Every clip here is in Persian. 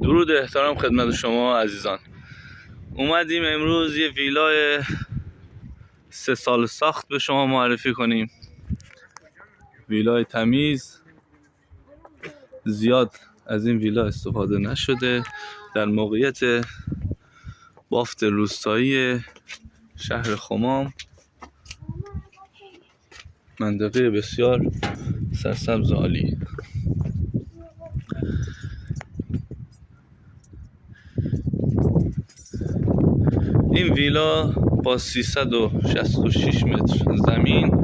درود و احترام خدمت شما عزیزان. اومدیم امروز یه ویلای 3 سال ساخت به شما معرفی کنیم. ویلای تمیز، زیاد از این ویلا استفاده نشده، در موقعیت بافت روستایی شهر خمام، منطقه بسیار سرسبز و عالی. این ویلا با 366 متر زمین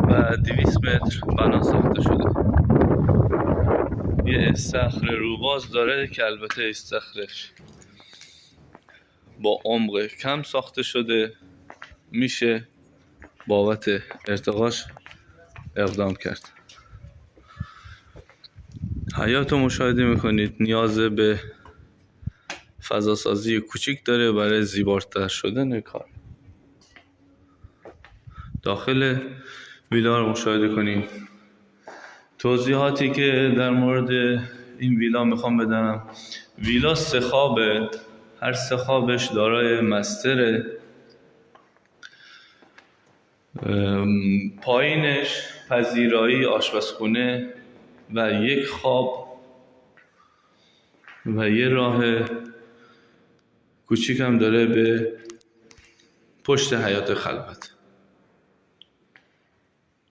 و 200 متر بنا ساخته شده. یه استخر روباز داره که البته استخرش با عمق کم ساخته شده، میشه بابت ارتقاش اقدام کرد. حیاط رو مشاهده میکنید، نیاز به فضاسازی کوچیک داره برای زیباتر شدن کار. داخل ویلا رو مشاهده کنیم. توضیحاتی که در مورد این ویلا میخوام بدم: ویلا 3 خوابه، هر 3 خوابش دارای مستره. پایینش پذیرایی، آشپزخونه و 1 خواب و یه راه کوچیک هم داره به پشت حیاط خلوت.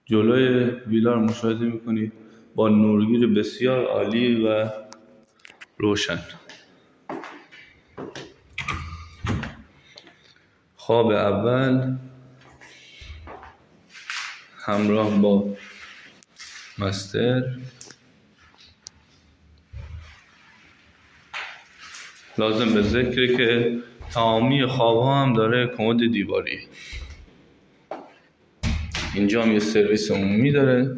جلوی ویلا رو مشاهده میکنید با نورگیر بسیار عالی و روشن. خواب اول همراه با مستر. لازم به ذکره که تمامی خواب‌ها هم داره کمد دیواری. اینجا هم یه سرویس عمومی داره.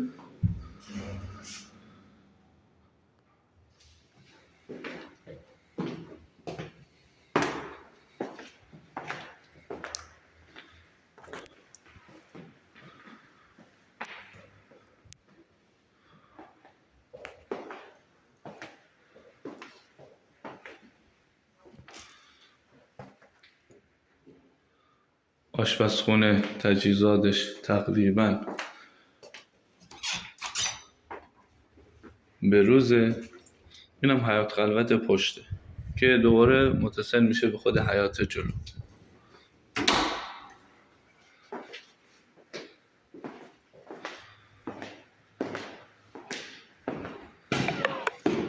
آشپزخونه تجهیزاتش تقریبا به روزه. اینم حیاط خلوت پشته که دوباره متصل میشه به خود حیاط جلو.